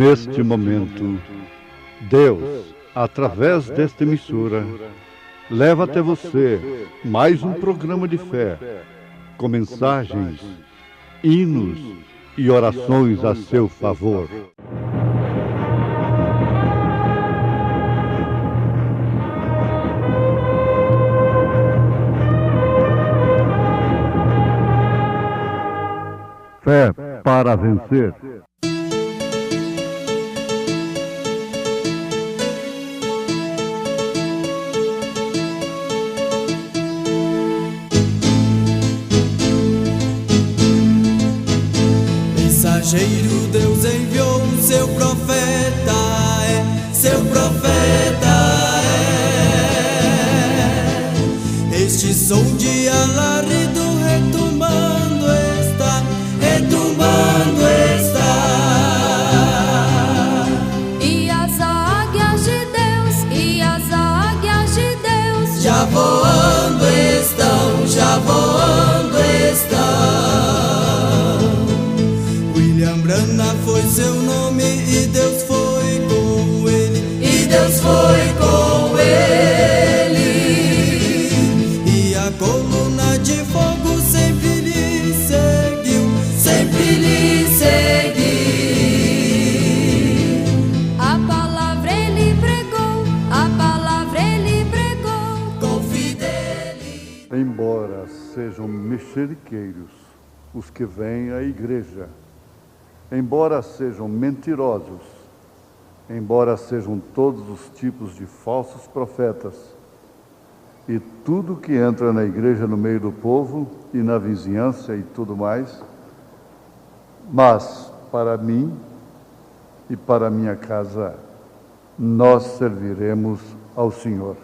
neste momento, Deus, através desta emissora, leva até você mais um programa de fé, com mensagens, hinos e orações a seu favor. Fé para vencer. Mensageiro, Deus enviou o seu profeta, seu profeta Este som de alarido retumbando está, E as águias de Deus, já voando estão. William Branham foi seu nome e Deus foi com ele, E a coluna de fogo sempre lhe seguiu, A palavra ele pregou, com fidelidade. Embora sejam mexeriqueiros os que vêm à igreja, embora sejam mentirosos, embora sejam todos os tipos de falsos profetas, e tudo que entra na igreja no meio do povo e na vizinhança e tudo mais, mas para mim e para minha casa, nós serviremos ao Senhor.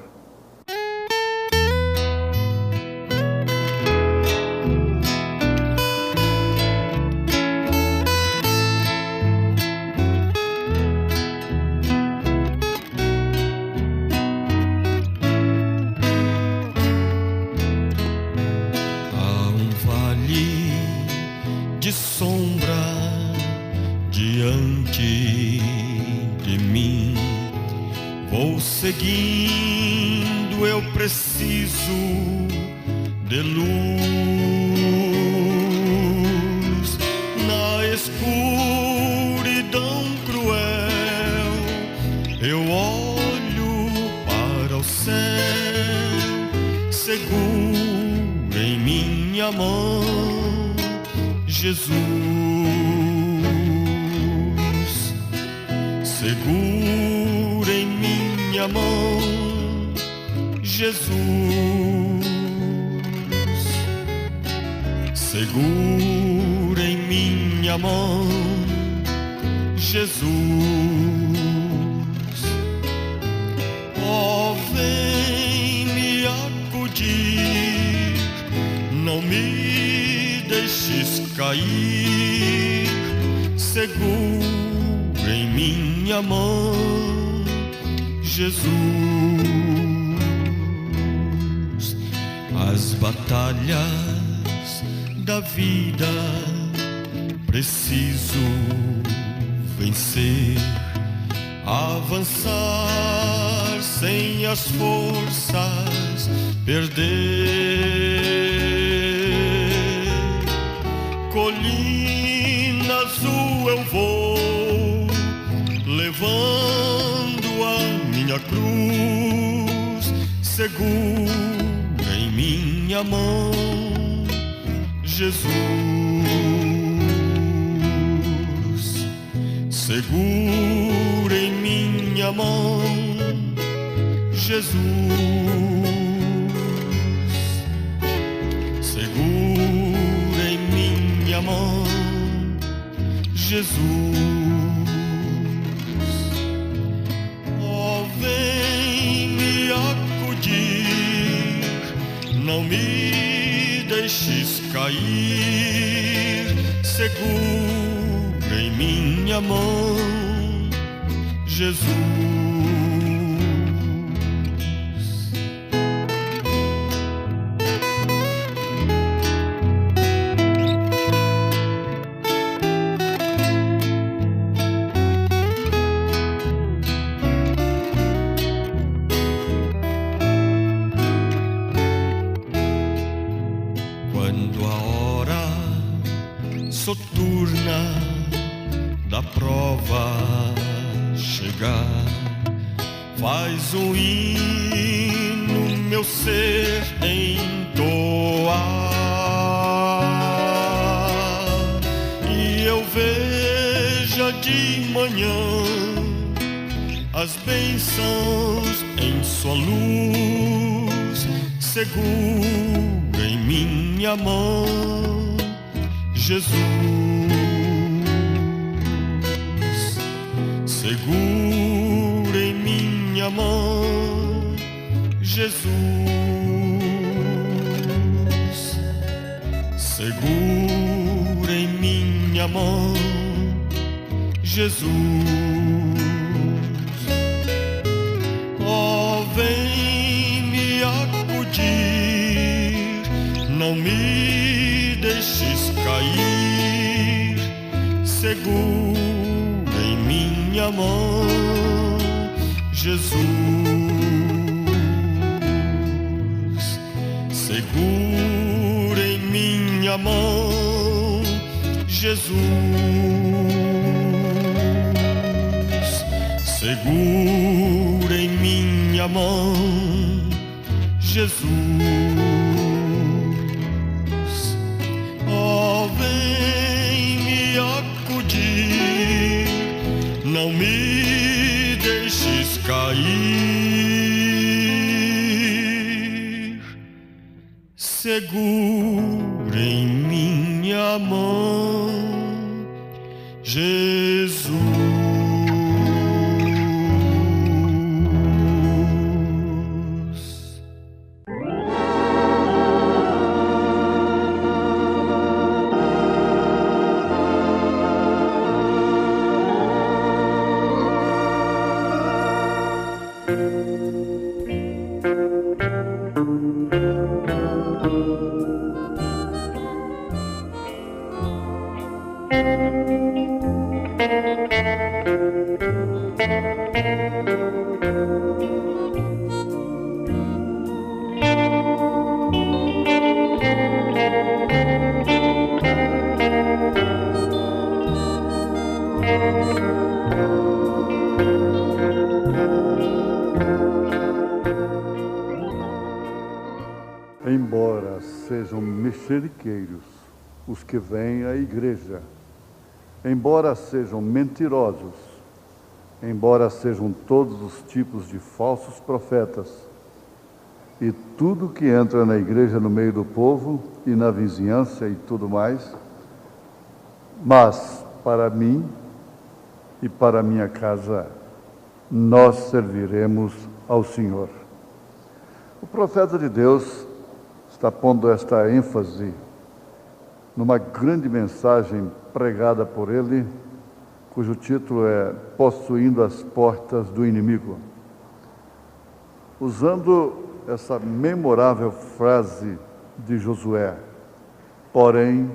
De sombra diante de mim, vou seguindo, eu preciso de luz na escuridão cruel. Eu olho para o céu, seguro em minha mão Jesus, segura em minha mão, Jesus, segura em minha mão, Jesus. Oh, vem me acudir, não me deixes cair, seguro em minha mão, Jesus. As batalhas da vida preciso vencer, avançar sem as forças perder. Colina azul eu vou, levando a minha cruz, segura em minha mão, Jesus, segura em minha mão, Jesus, segura em minha mão, Jesus. Oh, vem me acudir, não me deixes cair, segura em minha mão, Jesus. soturna da prova chegar, faz um hino meu ser entoar, e eu veja de manhã as bênçãos em sua luz, segura em minha mão, Jesus, segura em minha mão, Jesus, segura em minha mão, Jesus. Oh, vem me acudir, não me deixes cair, segura em minha mão, Jesus, segura em minha mão, Jesus, segura em minha mão, Jesus. Oh, vem me acudir, não me deixes cair, segura em minha mão, Jesus. Embora sejam mexeriqueiros os que vêm à igreja, embora sejam mentirosos, embora sejam todos os tipos de falsos profetas, e tudo que entra na igreja no meio do povo e na vizinhança e tudo mais, mas para mim e para minha casa nós serviremos ao Senhor. O profeta de Deus está pondo esta ênfase numa grande mensagem pregada por ele, cujo título é Possuindo as Portas do Inimigo. Usando essa memorável frase de Josué: porém,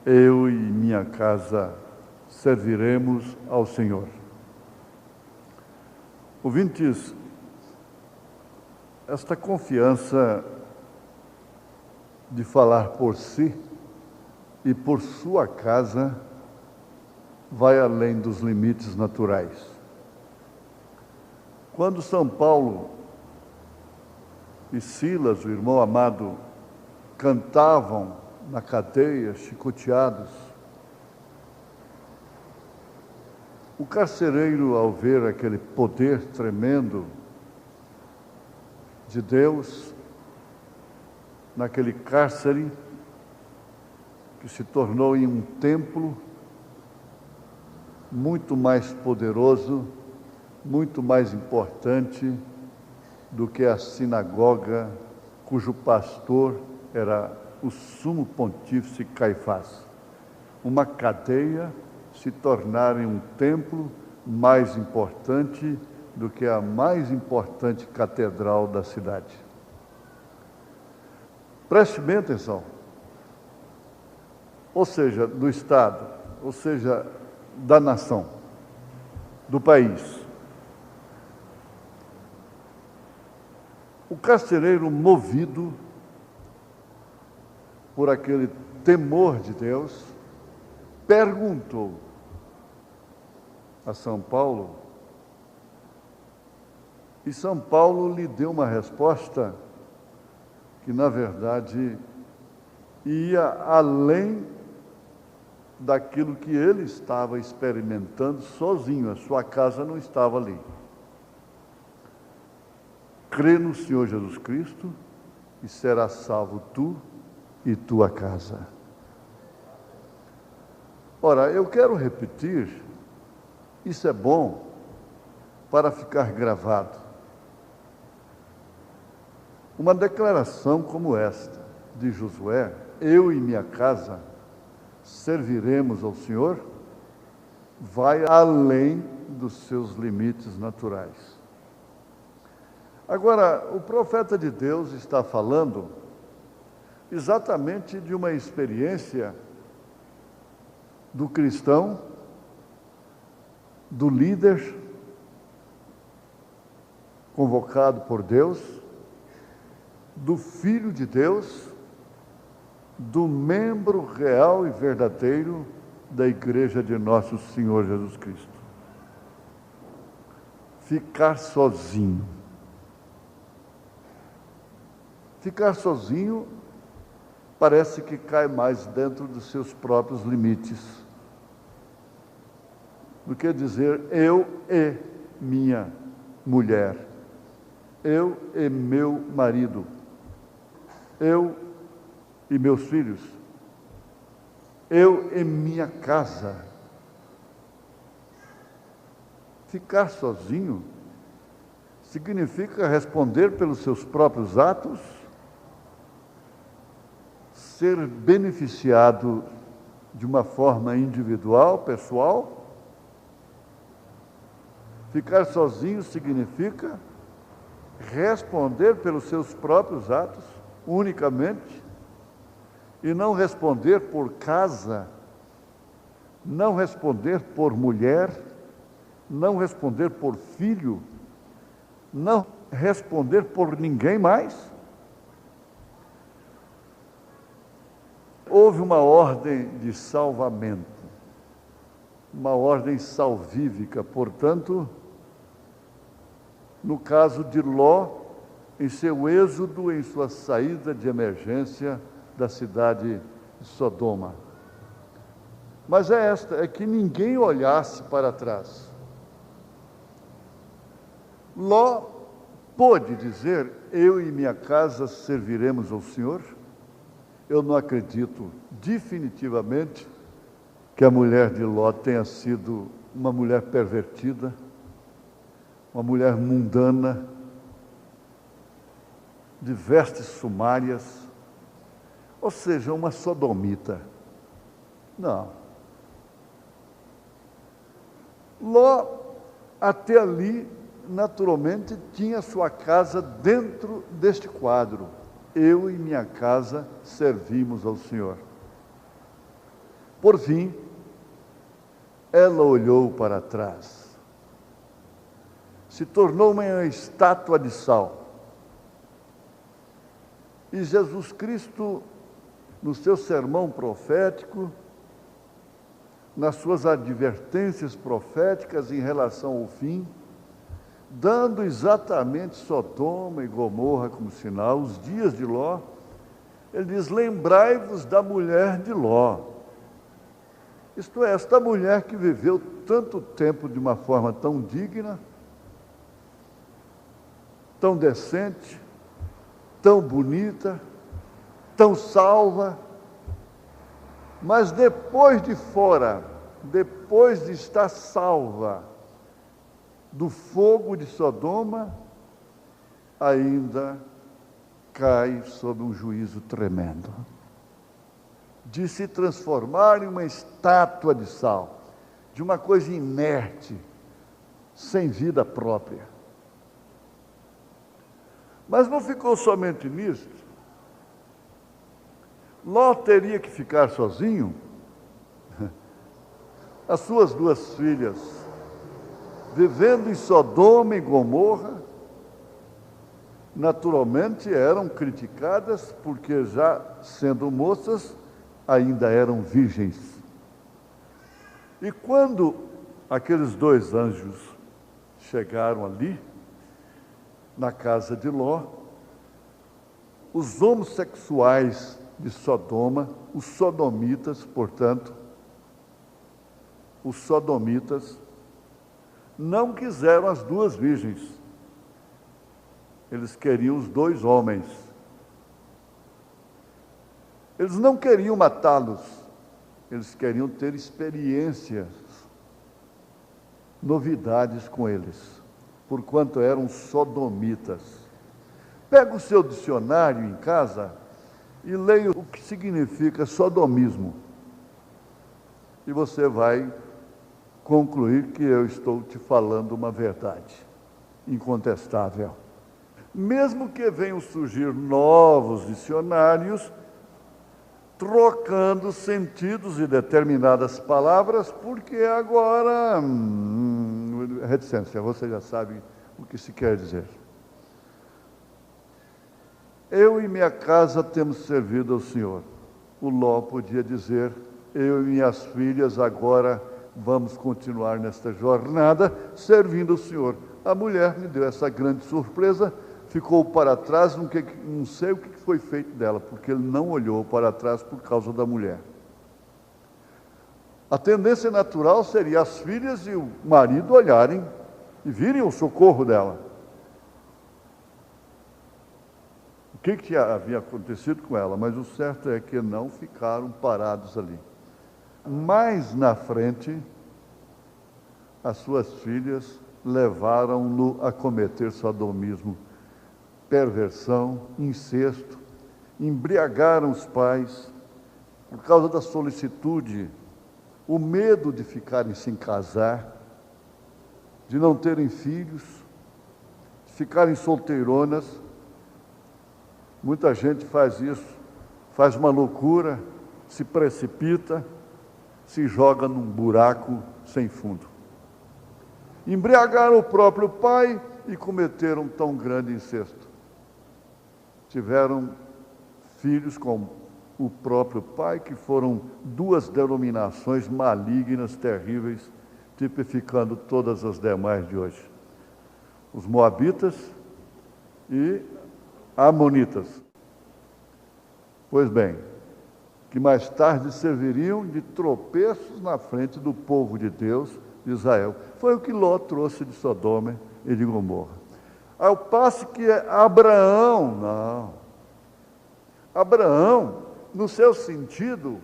eu e minha casa serviremos ao Senhor. Ouvintes, esta confiança de falar por si e por sua casa vai além dos limites naturais. Quando São Paulo e Silas, o irmão amado, cantavam na cadeia, chicoteados, o carcereiro, ao ver aquele poder tremendo de Deus naquele cárcere, que se tornou em um templo muito mais poderoso, muito mais importante do que a sinagoga cujo pastor era o sumo pontífice Caifás. Uma cadeia se tornar em um templo mais importante do que a mais importante catedral da cidade. Preste bem atenção. Ou seja, do Estado, ou seja, da nação, do país. O carcereiro, movido por aquele temor de Deus, perguntou a São Paulo, e São Paulo lhe deu uma resposta que, na verdade, ia além daquilo que ele estava experimentando sozinho, a sua casa não estava ali. Crê no Senhor Jesus Cristo e serás salvo tu e tua casa. Ora, eu quero repetir, isso é bom para ficar gravado. Uma declaração como esta de Josué, eu e minha casa serviremos ao Senhor, vai além dos seus limites naturais. Agora, o profeta de Deus está falando exatamente de uma experiência do cristão, do líder convocado por Deus, do Filho de Deus, do membro real e verdadeiro da Igreja de Nosso Senhor Jesus Cristo. Ficar sozinho. Ficar sozinho parece que cai mais dentro dos seus próprios limites do que dizer eu e minha mulher, eu e meu marido, eu e meus filhos, eu e minha casa. Ficar sozinho significa responder pelos seus próprios atos, ser beneficiado de uma forma individual, pessoal. Ficar sozinho significa responder pelos seus próprios atos, unicamente, e não responder por casa, não responder por mulher, não responder por filho, não responder por ninguém mais. Houve uma ordem de salvamento, uma ordem salvífica, portanto, no caso de Ló, em seu êxodo, em sua saída de emergência da cidade de Sodoma. Mas é que ninguém olhasse para trás. Ló pôde dizer, eu e minha casa serviremos ao Senhor? Eu não acredito definitivamente que a mulher de Ló tenha sido uma mulher pervertida, uma mulher mundana, de vestes sumárias, ou seja, uma sodomita. Não. Ló, até ali, naturalmente, tinha sua casa dentro deste quadro. Eu e minha casa servimos ao Senhor. Por fim, ela olhou para trás. Se tornou uma estátua de sal. E Jesus Cristo, no seu sermão profético, nas suas advertências proféticas em relação ao fim, dando exatamente Sodoma e Gomorra como sinal, os dias de Ló, ele diz, lembrai-vos da mulher de Ló. Isto é, esta mulher que viveu tanto tempo de uma forma tão digna, tão decente, tão bonita, tão salva, mas depois de fora, depois de estar salva do fogo de Sodoma, ainda cai sob um juízo tremendo, de se transformar em uma estátua de sal, de uma coisa inerte, sem vida própria. Mas não ficou somente nisso. Ló teria que ficar sozinho. As suas duas filhas, vivendo em Sodoma e Gomorra, naturalmente eram criticadas, porque já sendo moças, ainda eram virgens. E quando aqueles dois anjos chegaram ali, na casa de Ló, os homossexuais de Sodoma, os sodomitas, portanto, os sodomitas, não quiseram as duas virgens. Eles queriam os dois homens. Eles não queriam matá-los, eles queriam ter experiências, novidades com eles, porquanto eram sodomitas. Pega o seu dicionário em casa e leia o que significa sodomismo. E você vai concluir que eu estou te falando uma verdade incontestável. Mesmo que venham surgir novos dicionários, trocando sentidos de determinadas palavras, porque agora, reticência, você já sabe o que se quer dizer. Eu e minha casa temos servido ao Senhor. O Ló podia dizer, eu e minhas filhas agora vamos continuar nesta jornada servindo ao Senhor. A mulher me deu essa grande surpresa, ficou para trás, não sei o que foi feito dela, porque ele não olhou para trás por causa da mulher. A tendência natural seria as filhas e o marido olharem e virem o socorro dela. O que havia acontecido com ela? Mas o certo é que não ficaram parados ali. Mais na frente, as suas filhas levaram-no a cometer sodomismo, perversão, incesto, embriagaram os pais por causa da solicitude, o medo de ficarem sem casar, de não terem filhos, de ficarem solteironas. Muita gente faz isso, faz uma loucura, se precipita, se joga num buraco sem fundo. Embriagaram o próprio pai e cometeram tão grande incesto. Tiveram filhos com o próprio pai, que foram duas denominações malignas, terríveis, tipificando todas as demais de hoje. Os moabitas e amonitas. Pois bem, que mais tarde serviriam de tropeços na frente do povo de Deus, de Israel. Foi o que Ló trouxe de Sodoma e de Gomorra. Ao passo que Abraão, não. Abraão, no seu sentido,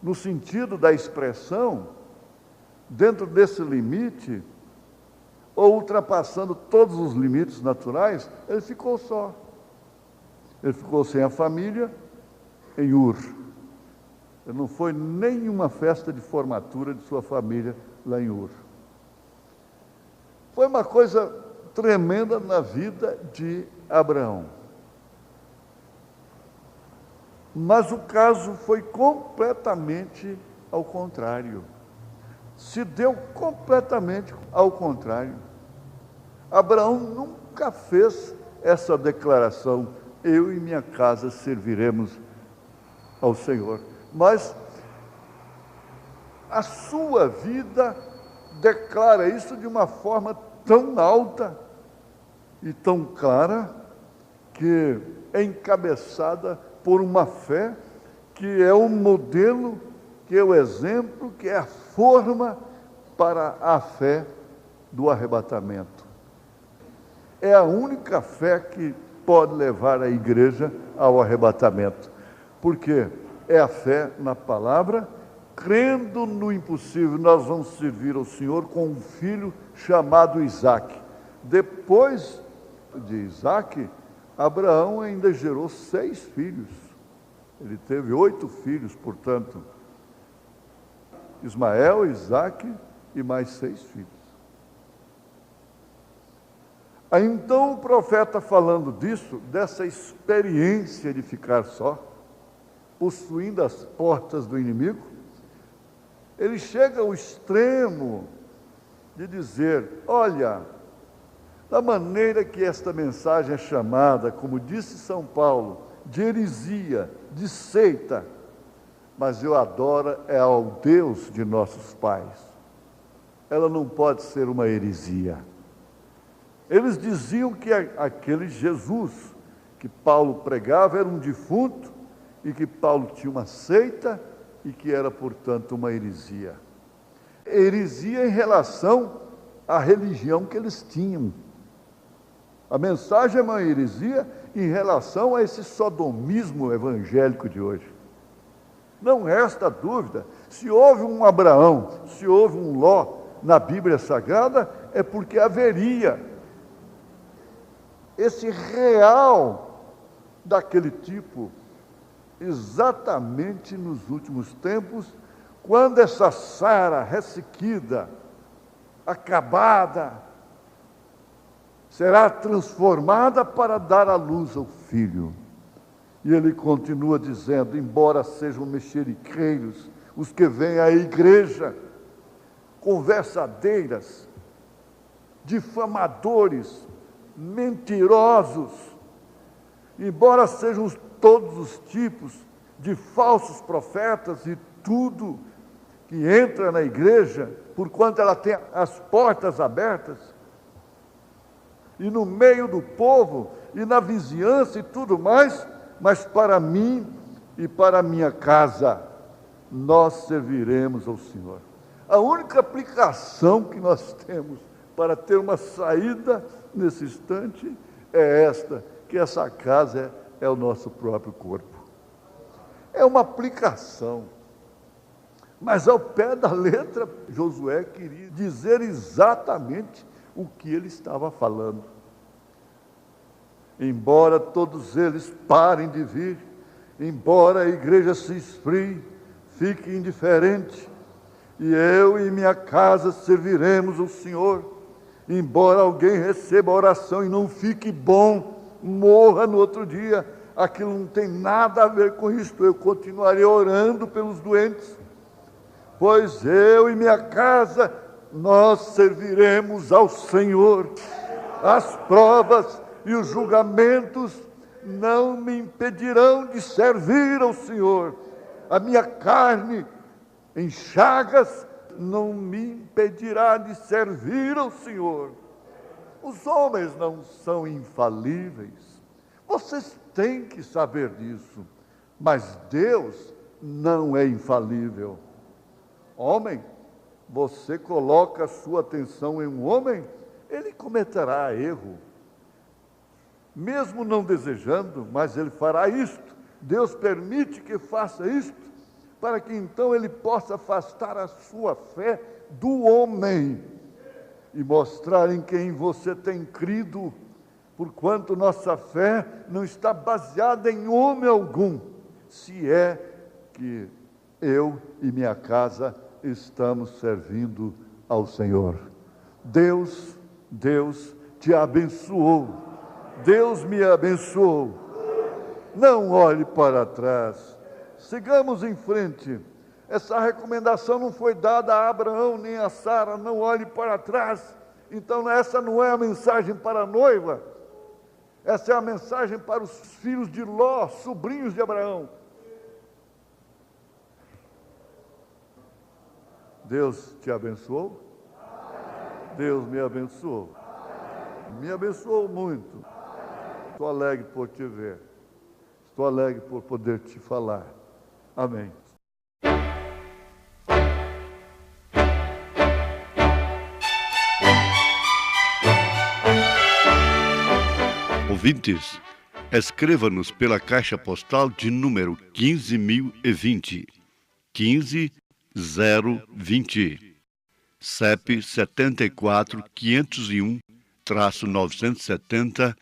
no sentido da expressão, dentro desse limite, ou ultrapassando todos os limites naturais, ele ficou só. Ele ficou sem a família em Ur. Ele não foi nenhuma festa de formatura de sua família lá em Ur. Foi uma coisa tremenda na vida de Abraão. Mas o caso foi completamente ao contrário. Se deu completamente ao contrário. Abraão nunca fez essa declaração, eu e minha casa serviremos ao Senhor. Mas a sua vida declara isso de uma forma tão alta e tão clara, que é encabeçada por uma fé que é o modelo, que é o exemplo, que é a forma para a fé do arrebatamento. É a única fé que pode levar a igreja ao arrebatamento, porque é a fé na palavra, crendo no impossível. Nós vamos servir ao Senhor com um filho chamado Isaque. Depois de Isaque, Abraão ainda gerou 6 filhos. Ele teve 8 filhos, portanto, Ismael, Isaque e mais 6 filhos. Aí então o profeta, falando disso, dessa experiência de ficar só, possuindo as portas do inimigo, ele chega ao extremo de dizer, olha, da maneira que esta mensagem é chamada, como disse São Paulo, de heresia, de seita, mas eu adoro é ao Deus de nossos pais. Ela não pode ser uma heresia. Eles diziam que aquele Jesus que Paulo pregava era um defunto e que Paulo tinha uma seita e que era, portanto, uma heresia. Heresia em relação à religião que eles tinham. A mensagem é uma heresia em relação a esse sodomismo evangélico de hoje. Não resta dúvida, se houve um Abraão, se houve um Ló na Bíblia Sagrada, é porque haveria esse real daquele tipo, exatamente nos últimos tempos, quando essa Sara ressequida, acabada, será transformada para dar à luz ao filho. E ele continua dizendo, embora sejam mexeriqueiros, os que vêm à igreja, conversadeiras, difamadores, mentirosos, embora sejam todos os tipos de falsos profetas e tudo que entra na igreja, porquanto ela tem as portas abertas, e no meio do povo, e na vizinhança e tudo mais, mas para mim e para a minha casa, nós serviremos ao Senhor. A única aplicação que nós temos para ter uma saída nesse instante é esta, que essa casa é o nosso próprio corpo. É uma aplicação. Mas ao pé da letra, Josué queria dizer exatamente o que ele estava falando. Embora todos eles parem de vir, embora a igreja se esfrie, fique indiferente, e eu e minha casa serviremos o Senhor. Embora alguém receba a oração e não fique bom, morra no outro dia, aquilo não tem nada a ver com isto, eu continuarei orando pelos doentes, pois eu e minha casa, nós serviremos ao Senhor. As provas e os julgamentos não me impedirão de servir ao Senhor. A minha carne em chagas não me impedirá de servir ao Senhor. Os homens não são infalíveis. Vocês têm que saber disso. Mas Deus não é infalível. Homem, você coloca a sua atenção em um homem, ele cometerá erro. Mesmo não desejando, mas ele fará isto. Deus permite que faça isto, para que então ele possa afastar a sua fé do homem e mostrar em quem você tem crido, porquanto nossa fé não está baseada em homem algum, se é que eu e minha casa estamos servindo ao Senhor. Deus te abençoou. Deus me abençoou. Não olhe para trás. Sigamos em frente. Essa recomendação não foi dada a Abraão nem a Sara, não olhe para trás. Então essa não é a mensagem para a noiva. Essa é a mensagem para os filhos de Ló, sobrinhos de Abraão. Deus te abençoou? Deus me abençoou. Me abençoou muito. Estou alegre por te ver. Estou alegre por poder te falar. Amém. Ouvintes, escreva-nos pela caixa postal de número 15.020, 15020, CEP 74.501-970,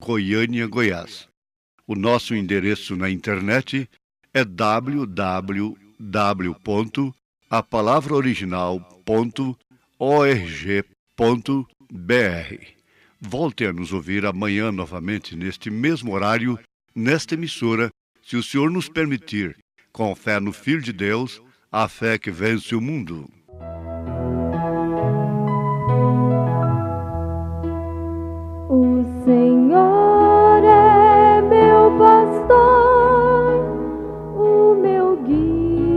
Goiânia, Goiás. O nosso endereço na internet é www.apalavraoriginal.org.br. Volte a nos ouvir amanhã novamente neste mesmo horário, nesta emissora, se o Senhor nos permitir, com fé no Filho de Deus, a fé que vence o mundo. O Senhor é meu pastor, o meu guia.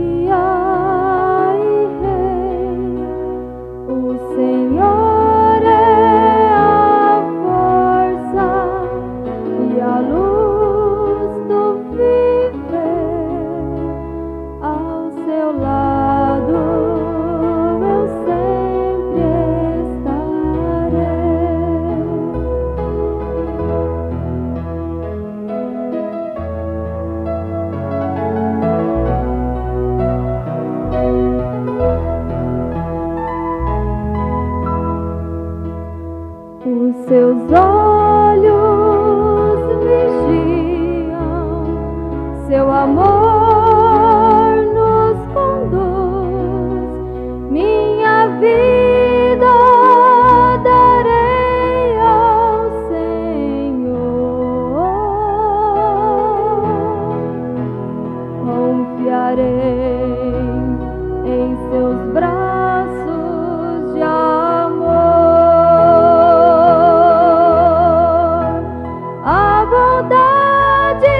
bondade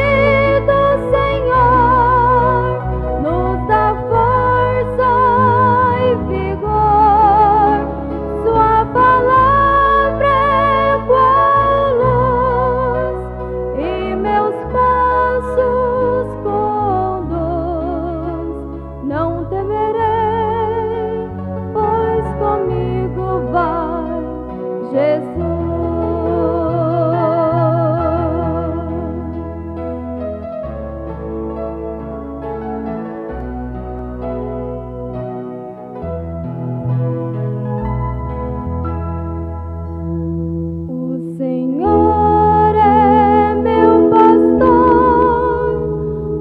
do Senhor nos dá força e vigor. Sua palavra é qual luz e meus passos conduz. Não temerei, pois comigo vai Jesus. O Senhor é meu pastor,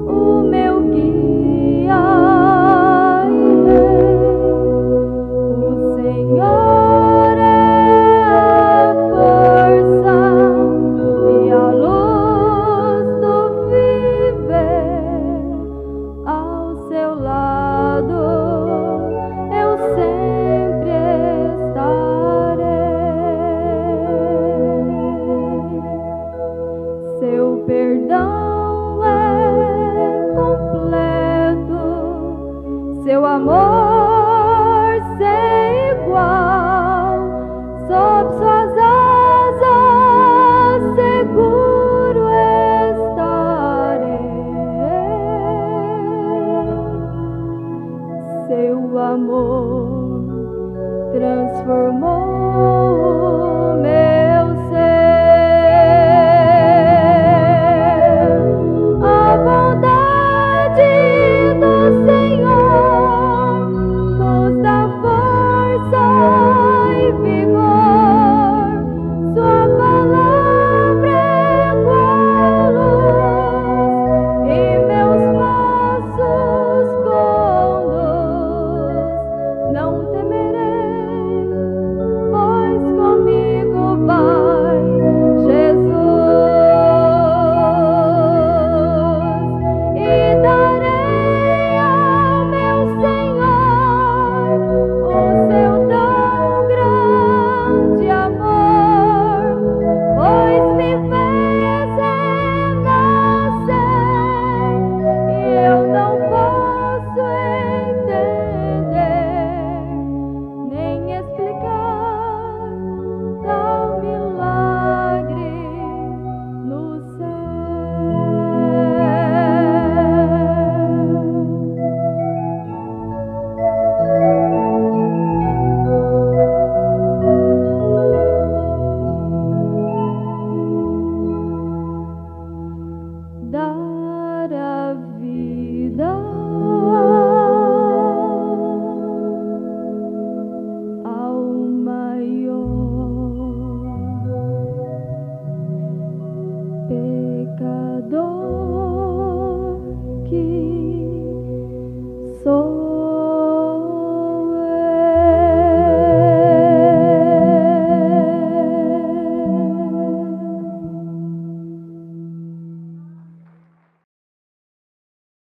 o meu guia e rei. O Senhor é a força e a luz do viver. Ao seu lado eu sempre estarei. Seu perdão é completo, seu amor